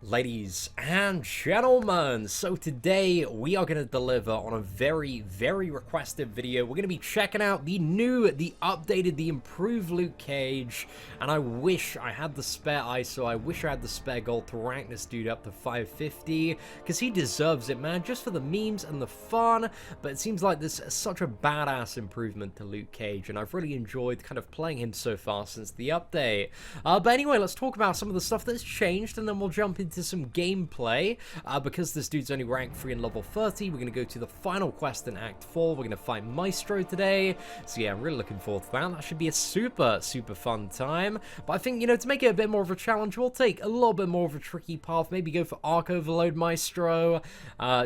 Ladies and gentlemen, so today we are going to deliver on a very requested video. We're going to be checking out the new, the updated, the improved Luke Cage, and I wish I had the spare ISO, I wish I had the spare gold to rank this dude up to 550, because he deserves it, man, just for the memes and the fun. But it seems like this is such a badass improvement to Luke Cage, and I've really enjoyed kind of playing him so far since the update. But anyway, let's talk about some of the stuff that's changed, and then we'll jump into some gameplay. Because this dude's only rank 3 and level 30, we're going to go to the final quest in Act 4. We're going to fight Maestro today. So yeah, I'm really looking forward to that. That should be a super fun time. But I think, you know, to make it a bit more of a challenge, we'll take a little bit more of a tricky path. Maybe go for Arc Overload Maestro.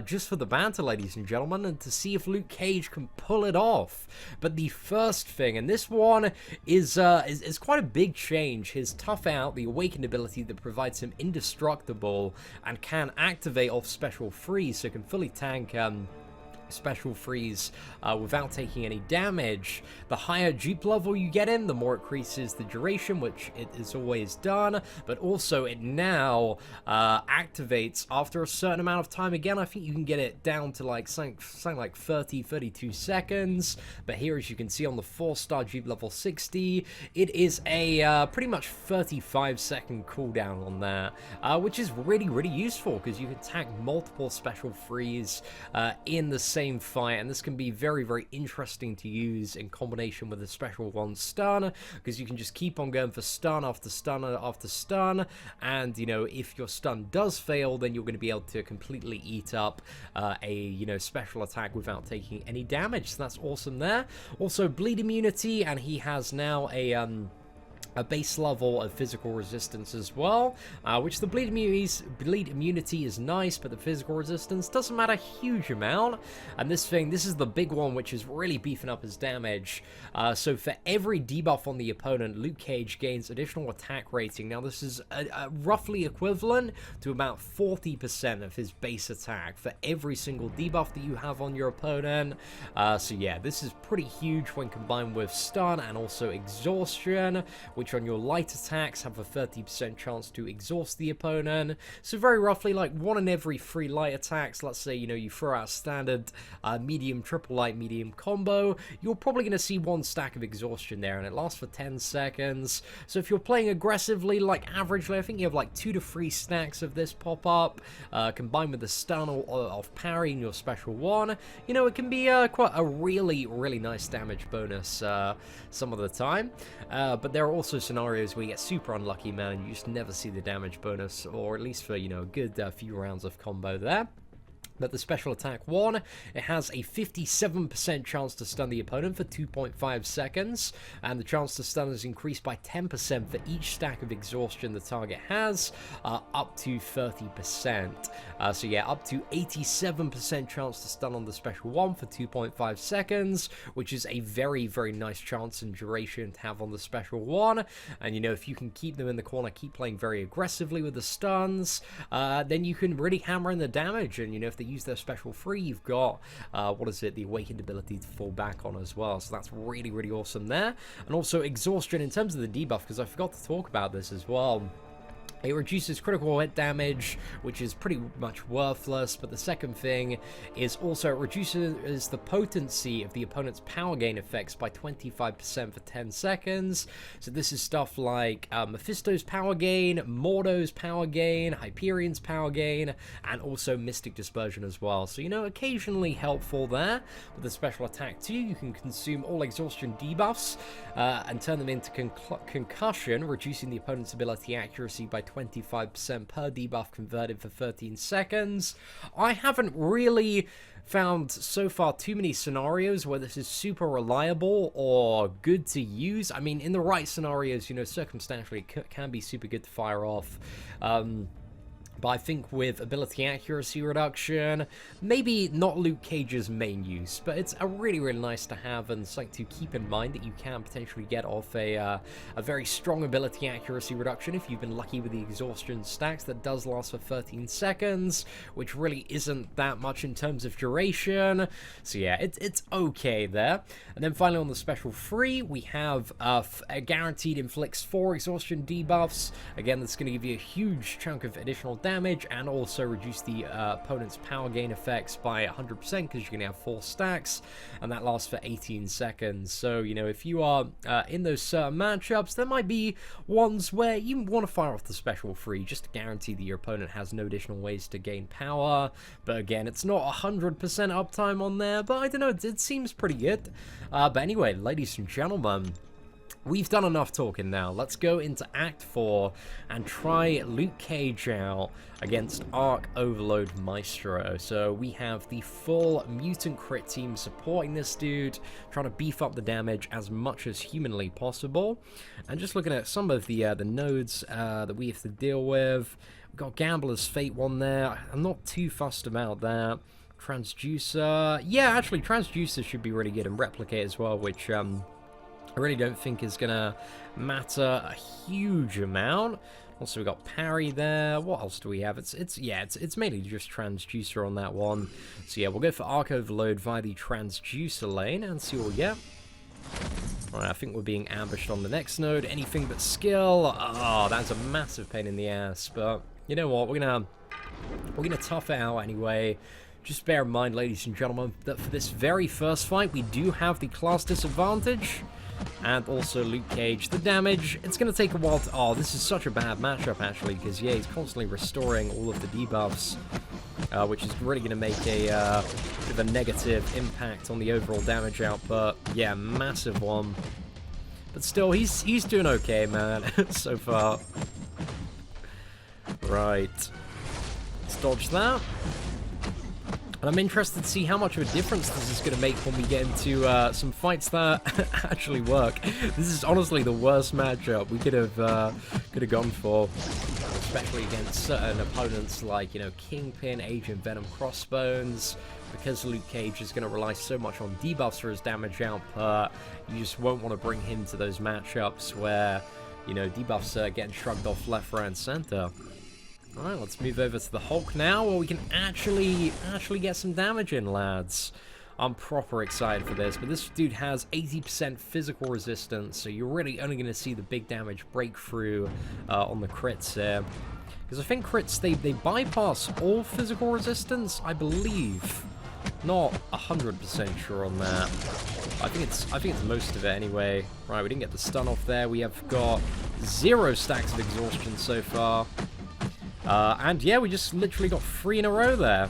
Just for the banter, ladies and gentlemen, and to see if Luke Cage can pull it off. But the first thing, and this one is quite a big change. His Tough Out, the awakened ability that provides him indestructible and can activate off special freeze, so can fully tank special freeze without taking any damage. The higher dupe level you get in, the more it increases the duration, which it is always done, but also it now activates after a certain amount of time. Again, I think you can get it down to like something like 32 seconds, but here, as you can see on the 4-star dupe level 60, it is a pretty much 35-second cooldown on that, which is really useful because you can tank multiple special freeze in the same fight, and this can be very interesting to use in combination with a special one stun, because you can just keep on going for stun after stun after stun, and you know, if your stun does fail, then you're going to be able to completely eat up a special attack without taking any damage. So that's awesome there. Also bleed immunity, and he has now a base level of physical resistance as well, which the bleed immunity is nice, but the physical resistance doesn't matter a huge amount. And this is the big one, which is really beefing up his damage. So for every debuff on the opponent, Luke Cage gains additional attack rating. Now this is roughly equivalent to about 40% of his base attack for every single debuff that you have on your opponent. So yeah, this is pretty huge when combined with stun and also exhaustion, which on your light attacks have a 30% chance to exhaust the opponent. So very roughly like 1 in every 3 light attacks, let's say, you know, you throw out standard medium, triple light, medium combo, you're probably going to see 1 stack of exhaustion there, and it lasts for 10 seconds. So if you're playing aggressively, like averagely, I think you have like 2 to 3 stacks of this pop up, combined with the stun of parrying your special one. You know, it can be quite a really nice damage bonus some of the time. But there are also scenarios where you get super unlucky, man, and you just never see the damage bonus, or at least for, you know, a good few rounds of combo there. But the special attack 1, it has a 57% chance to stun the opponent for 2.5 seconds, and the chance to stun is increased by 10% for each stack of exhaustion the target has, up to 30%. So yeah, up to 87% chance to stun on the special 1 for 2.5 seconds, which is a very nice chance and duration to have on the special 1. And you know, if you can keep them in the corner, keep playing very aggressively with the stuns, then you can really hammer in the damage. And you know, if they use their special free, you've got the awakened ability to fall back on as well. So that's really awesome there. And also exhaustion in terms of the debuff, because I forgot to talk about this as well. It reduces critical hit damage, which is pretty much worthless, but the second thing is also it reduces the potency of the opponent's power gain effects by 25% for 10 seconds. So this is stuff like Mephisto's power gain, Mordo's power gain, Hyperion's power gain, and also Mystic Dispersion as well. So, you know, occasionally helpful there. With the special attack 2, you can consume all exhaustion debuffs and turn them into concussion, reducing the opponent's ability accuracy by 25% per debuff converted for 13 seconds. I haven't really found so far too many scenarios where this is super reliable or good to use. I mean, in the right scenarios, you know, circumstantially it can be super good to fire off. But I think with ability accuracy reduction, maybe not Luke Cage's main use, but it's a really nice to have, and something to keep in mind that you can potentially get off a very strong ability accuracy reduction if you've been lucky with the exhaustion stacks. That does last for 13 seconds, which really isn't that much in terms of duration. So yeah, it's okay there. And then finally on the special free, we have a guaranteed inflicts 4 exhaustion debuffs. Again, that's going to give you a huge chunk of additional damage. damage and also reduce the opponent's power gain effects by 100% because you're going to have 4 stacks, and that lasts for 18 seconds. So, you know, if you are in those certain matchups, there might be ones where you want to fire off the special free just to guarantee that your opponent has no additional ways to gain power. But again, it's not 100% uptime on there, but I don't know, it seems pretty good. But anyway, ladies and gentlemen, we've done enough talking now. Let's go into Act 4 and try Luke Cage out against Arc Overload Maestro. So we have the full mutant crit team supporting this dude, trying to beef up the damage as much as humanly possible. And just looking at some of the nodes that we have to deal with, we've got Gambler's Fate one there. I'm not too fussed about that. Transducer, yeah, actually Transducer should be really good, and Replicate as well, which I really don't think is gonna matter a huge amount. Also, we got Parry there. What else do we have? It's mainly just Transducer on that one. So yeah, we'll go for Arc Overload via the Transducer lane and see what we get. Alright, I think we're being ambushed on the next node. Anything but skill. Oh, that's a massive pain in the ass. But you know what? We're gonna tough it out anyway. Just bear in mind, ladies and gentlemen, that for this very first fight, we do have the class disadvantage. And also Luke Cage. The damage, it's going to take a while to... Oh, this is such a bad matchup, actually, because, yeah, he's constantly restoring all of the debuffs, which is really going to make a bit of a negative impact on the overall damage output. Yeah, massive one. But still, he's doing okay, man, so far. Right. Let's dodge that. And I'm interested to see how much of a difference this is going to make when we get into some fights that actually work. This is honestly the worst matchup we could have gone for, especially against certain opponents like, you know, Kingpin, Agent Venom, Crossbones. Because Luke Cage is going to rely so much on debuffs for his damage output, you just won't want to bring him to those matchups where, you know, debuffs are getting shrugged off left, right, and center. Alright, let's move over to the Hulk now, where we can actually get some damage in, lads. I'm proper excited for this, but this dude has 80% physical resistance, so you're really only going to see the big damage breakthrough on the crits here. Because I think crits, they bypass all physical resistance, I believe. Not 100% sure on that. I think it's most of it anyway. Right, we didn't get the stun off there. We have got 0 stacks of exhaustion so far. And yeah, we just literally got 3 in a row there.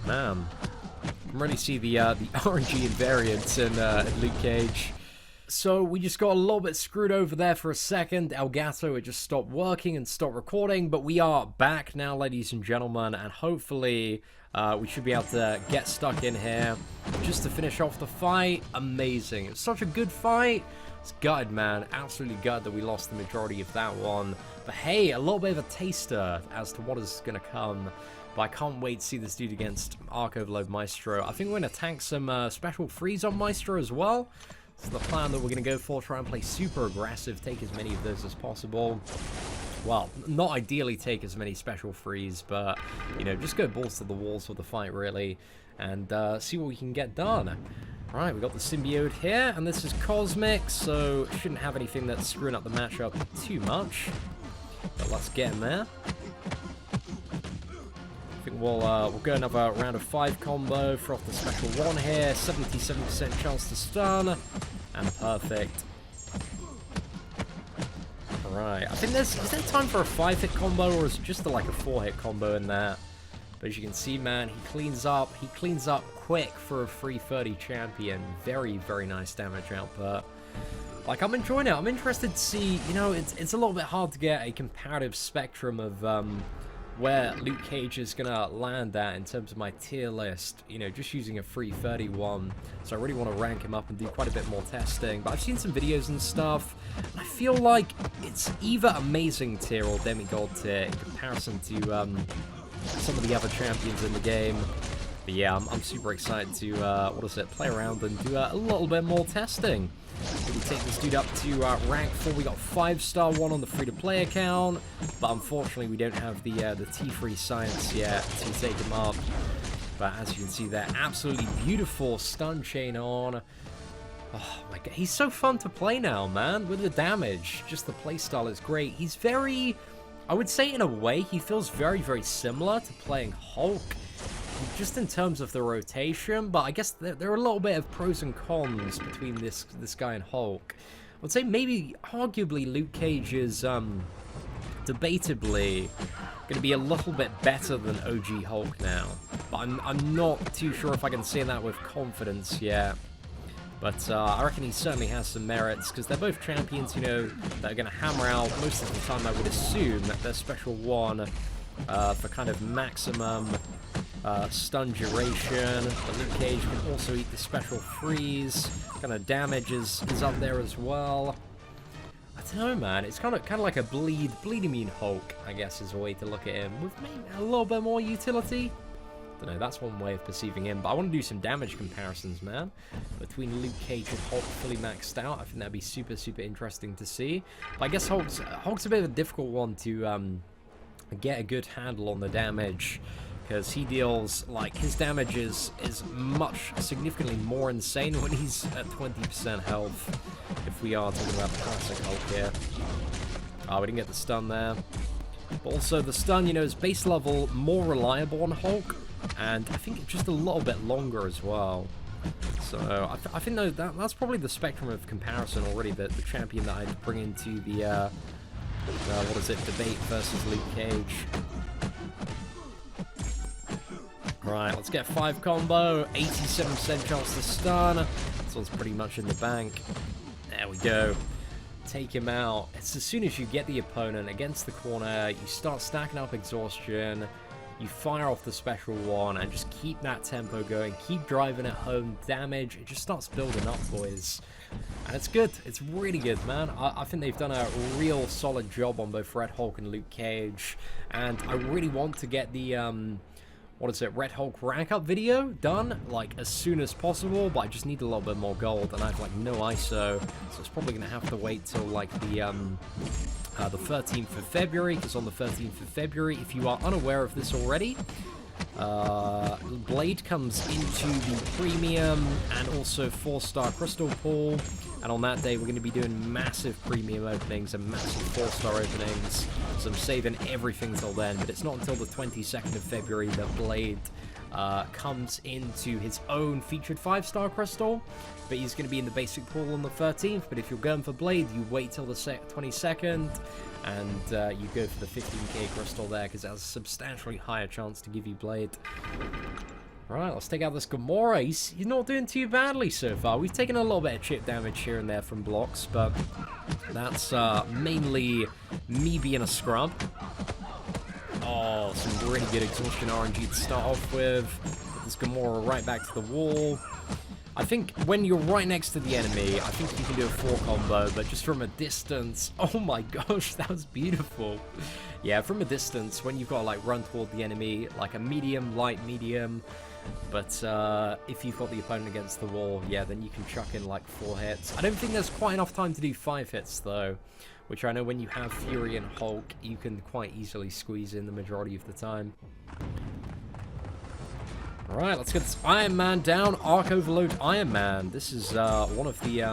Man, I can really see the RNG invariance in Luke Cage. So we just got a little bit screwed over there for a second. Elgato, it just stopped working and stopped recording, but we are back now, ladies and gentlemen, and hopefully we should be able to get stuck in here just to finish off the fight. Amazing. It's such a good fight. It's gutted, man. Absolutely gutted that we lost the majority of that one. But hey, a little bit of a taster as to what is going to come. But I can't wait to see this dude against Arc Overload Maestro. I think we're going to tank some special freeze on Maestro as well. It's the plan that we're going to go for. Try and play super aggressive. Take as many of those as possible. Well, not ideally take as many special freeze, but, you know, just go balls to the walls with the fight, really. And see what we can get done. Alright, we got the Symbioid here, and this is Cosmic, so shouldn't have anything that's screwing up the matchup too much. But let's get in there. I think we'll go another round of 5 combo for off the special 1 here. 77% chance to stun, and perfect. Alright, I think is there time for a 5-hit combo, or is it just like a 4-hit combo in that? But as you can see, man, he cleans up quick for a 330 champion. Very, very nice damage output. Like, I'm enjoying it. I'm interested to see, you know, it's a little bit hard to get a comparative spectrum of where Luke Cage is going to land at in terms of my tier list, you know, just using a 331. So I really want to rank him up and do quite a bit more testing. But I've seen some videos and stuff, and I feel like it's either amazing tier or demigod tier in comparison to some of the other champions in the game. But yeah, I'm super excited to, play around and do a little bit more testing. We take this dude up to rank 4. We got 5-star 1 on the free-to-play account, but unfortunately we don't have the T3 science yet to take him up. But as you can see there, absolutely beautiful stun chain on. Oh my god, he's so fun to play now, man, with the damage. Just the playstyle is great. He's very I would say in a way he feels very, very similar to playing Hulk, just in terms of the rotation, but I guess there are a little bit of pros and cons between this guy and Hulk. I would say maybe, arguably, Luke Cage is debatably going to be a little bit better than OG Hulk now, but I'm not too sure if I can say that with confidence yet. But I reckon he certainly has some merits, because they're both champions, you know, that are going to hammer out most of the time, I would assume, their special one for kind of maximum stun duration. But Luke Cage can also eat the special freeze. Kind of damage is up there as well. I don't know, man. It's kind of like a bleed immune Hulk, I guess, is a way to look at him, with maybe a little bit more utility. Don't know, that's one way of perceiving him, but I want to do some damage comparisons, man, between Luke Cage and Hulk fully maxed out. I think that'd be super, super interesting to see. But I guess Hulk's a bit of a difficult one to get a good handle on the damage, because he deals, like, his damage is significantly more insane when he's at 20% health, if we are talking about the classic Hulk here. Oh, we didn't get the stun there. But also the stun, you know, is base level more reliable on Hulk, and I think just a little bit longer as well. So I think that's probably the spectrum of comparison already, the champion that I'd bring into the what is it, debate versus Luke Cage. Right, let's get 5 combo, 87% chance to stun. This one's pretty much in the bank. There we go. Take him out. It's as soon as you get the opponent against the corner, you start stacking up exhaustion, you fire off the special one, and just keep that tempo going, keep driving it home. Damage, it just starts building up, boys. And it's good. It's really good, man. I think they've done a real solid job on both Red Hulk and Luke Cage, and I really want to get the what is it, Red Hulk rank up video done, like, as soon as possible, but I just need a little bit more gold, and I have, like, no ISO, so it's probably going to have to wait till, like, the 13th of February, because on the 13th of February, if you are unaware of this already, Blade comes into the premium and also 4-star crystal pool, and on that day we're going to be doing massive premium openings and massive 4-star openings, so I'm saving everything till then. But it's not until the 22nd of February that Blade comes into his own featured 5-star crystal, but he's going to be in the basic pool on the 13th. But if you're going for Blade, you wait till the 22nd, and you go for the 15k crystal there, because it has a substantially higher chance to give you Blade. Right, let's take out this Gamora. He's not doing too badly so far. We've taken a little bit of chip damage here and there from blocks, but that's mainly me being a scrub. Oh, some really good exhaustion RNG to start off with. Put this Gamora right back to the wall. I think when you're right next to the enemy, I think you can do a 4 combo, but just from a distance, oh my gosh, that was beautiful. Yeah, from a distance, when you've got to, like, run toward the enemy, like a medium, light, medium, but if you've got the opponent against the wall, yeah, then you can chuck in, like, 4 hits. I don't think there's quite enough time to do 5 hits, though, which I know when you have Fury and Hulk, you can quite easily squeeze in the majority of the time. Alright, let's get this Iron Man down. Arc Overload Iron Man. This is one of the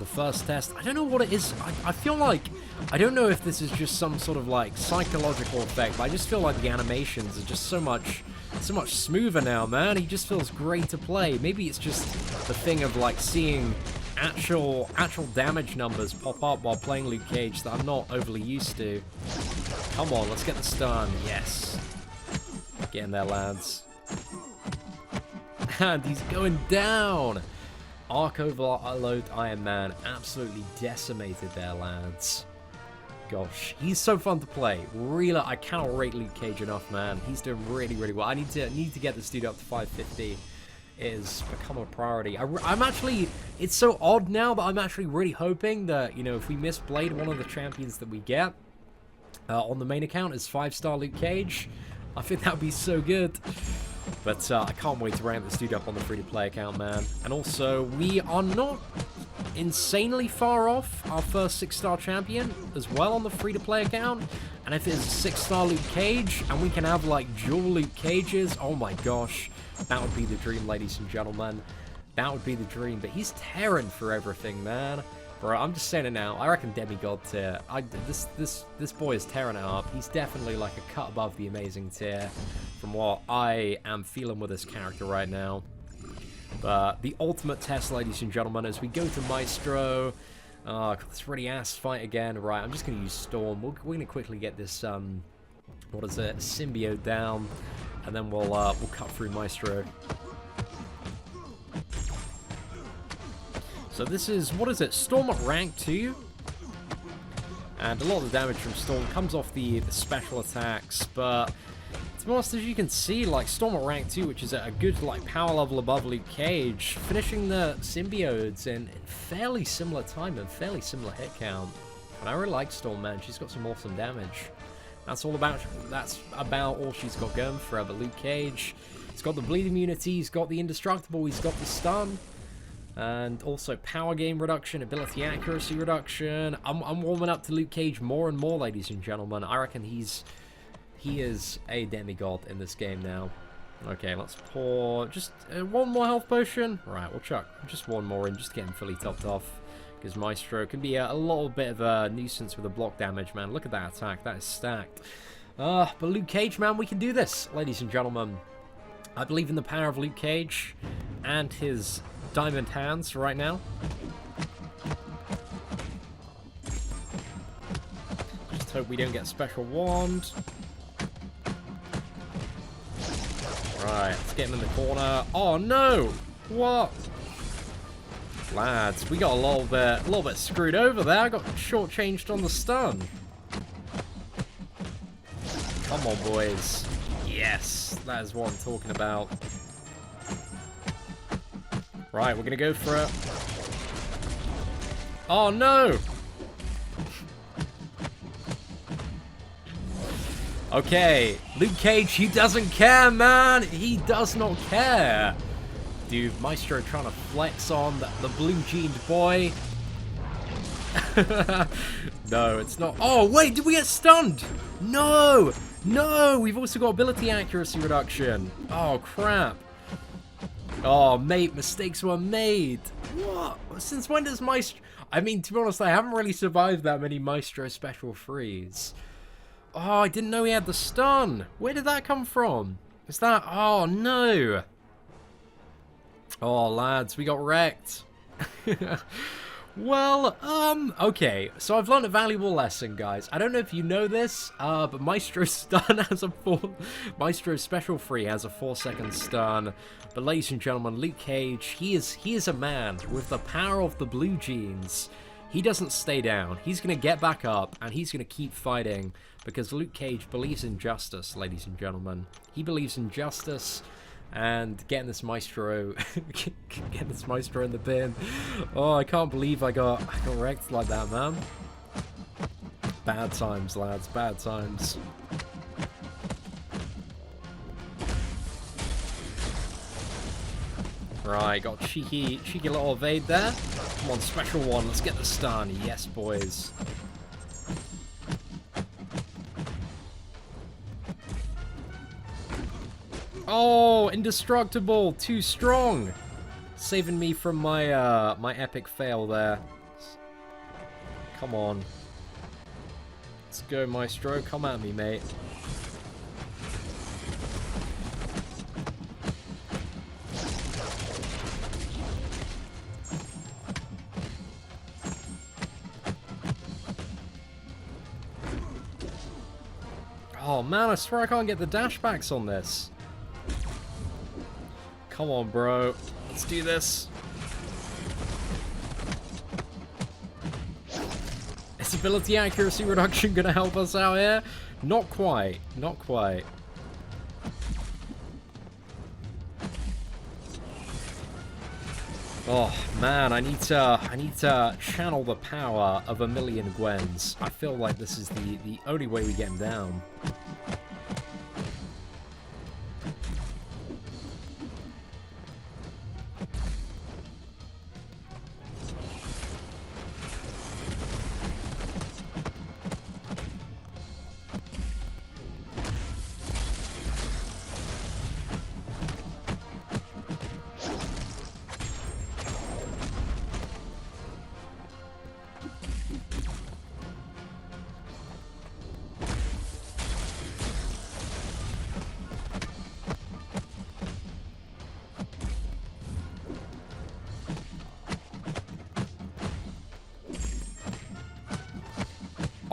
first tests. I don't know what it is. I feel like, I don't know if this is just some sort of, like, psychological effect, but I just feel like the animations are just so much smoother now, man. He just feels great to play. Maybe it's just the thing of, like, seeing actual damage numbers pop up while playing Luke Cage that I'm not overly used to. Come on, let's get the stun. Yes. Get in there, lads. And he's going down. Arc Overload Iron Man absolutely decimated there, lads. Gosh, he's so fun to play. Really, I cannot rate Luke Cage enough, man. He's doing really, really well. I need to get this dude up to 550. It has become a priority. I'm actually, it's so odd now, but I'm actually really hoping that, you know, if we miss Blade, one of the champions that we get on the main account is 5-star Luke Cage. I think that would be so good. But I can't wait to rank this dude up on the free-to-play account, man. And also, we are not insanely far off our first 6-star champion as well on the free-to-play account. And if it's 6-star Luke Cage, and we can have, like, dual Luke Cages, oh my gosh. That would be the dream, ladies and gentlemen. That would be the dream. But he's tearing for everything, man. Bro, I'm just saying it now. I reckon demigod tier. This boy is tearing it up. He's definitely like a cut above the amazing tier from what I am feeling with this character right now. But the ultimate test, ladies and gentlemen, as we go to Maestro. This really ass fight again. Right, I'm just going to use Storm. We're going to quickly get this, what is it, Symbioid down. And then we'll cut through Maestro. So this is, what is it, Storm at rank 2? And a lot of the damage from Storm comes off the special attacks, but to be honest, as you can see, like, Storm at rank 2, which is at a good, like, power level above Luke Cage, finishing the Symbioids in fairly similar time and fairly similar hit count. And I really like Storm, man. She's got some awesome damage. That's about all she's got going for her. But Luke Cage, he's got the bleed immunity, he's got the indestructible, he's got the stun. And also power game reduction, ability accuracy reduction. I'm warming up to Luke Cage more and more, ladies and gentlemen. I reckon he is a demigod in this game now. Okay, let's pour just one more health potion. Right, we'll chuck just one more in just to get him fully topped off. Because Maestro can be a little bit of a nuisance with the block damage, man. Look at that attack. That is stacked. But Luke Cage, man, we can do this, ladies and gentlemen. I believe in the power of Luke Cage and his diamond hands right now. Just hope we don't get a special wand. Right, let's get him in the corner. Oh no! What? Lads, we got a little bit screwed over there. I got shortchanged on the stun. Come on, boys. Yes, that is what I'm talking about. Right, we're gonna go for it. Oh no! Okay, Luke Cage, he doesn't care, man! He does not care! Dude, Maestro trying to flex on the blue-jeaned boy. No, it's not. Oh, wait, did we get stunned? No! No! We've also got ability accuracy reduction. Oh, crap. Oh, mate, mistakes were made. What? Since when does Maestro... I mean, to be honest, I haven't really survived that many Maestro special frees. Oh, I didn't know he had the stun. Where did that come from? Is that... Oh, no. Oh, lads, we got wrecked. Well, okay. So I've learned a valuable lesson, guys. I don't know if you know this, but Maestro's stun has Maestro's special free has a 4-second stun. But ladies and gentlemen, Luke Cage, he is a man with the power of the blue jeans. He doesn't stay down. He's going to get back up, and he's going to keep fighting, because Luke Cage believes in justice, ladies and gentlemen. He believes in justice, and getting this Maestro, getting this Maestro in the bin. Oh, I can't believe I got wrecked like that, man. Bad times, lads, bad times. Right, got cheeky little evade there. Come on, special one, let's get the stun. Yes, boys. Oh, indestructible, too strong. Saving me from my my epic fail there. Come on. Let's go, Maestro. Come at me, mate. Oh man, I swear I can't get the dashbacks on this. Come on, bro. Let's do this. Is ability accuracy reduction gonna help us out here? Not quite. Not quite. Oh man, I need to channel the power of a million Gwens. I feel like this is the only way we get him down.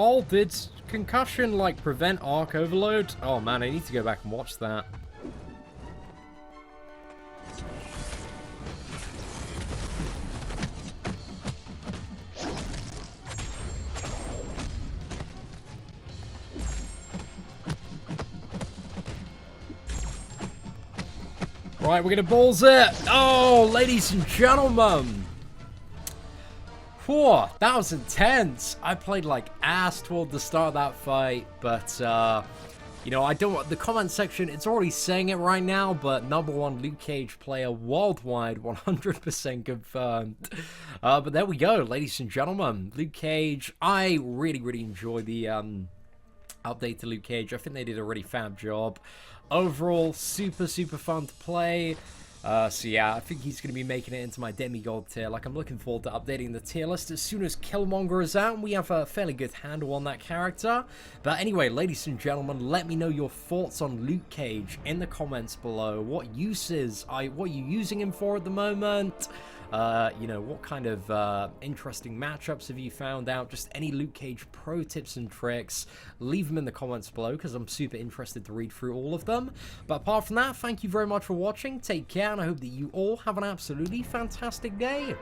Oh, did concussion, like, prevent Arc Overload? Oh, man, I need to go back and watch that. Right, we're gonna balls it. Oh, ladies and gentlemen. Whew, that was intense. I played like ass toward the start of that fight, but you know, I don't. The comment section, it's already saying it right now, but #1 Luke Cage player worldwide, 100% confirmed. But there we go, ladies and gentlemen. Luke Cage. I really enjoy the update to Luke Cage. I think they did a really fab job. Overall, super fun to play. So yeah, I think he's going to be making it into my demigod tier. Like, I'm looking forward to updating the tier list as soon as Killmonger is out, and we have a fairly good handle on that character. But anyway, ladies and gentlemen, let me know your thoughts on Luke Cage in the comments below. What uses, what are you using him for at the moment? You know, what kind of interesting matchups have you found out? Just any Luke Cage pro tips and tricks, leave them in the comments below, because I'm super interested to read through all of them. But apart from that, thank you very much for watching, take care, and I hope that you all have an absolutely fantastic day.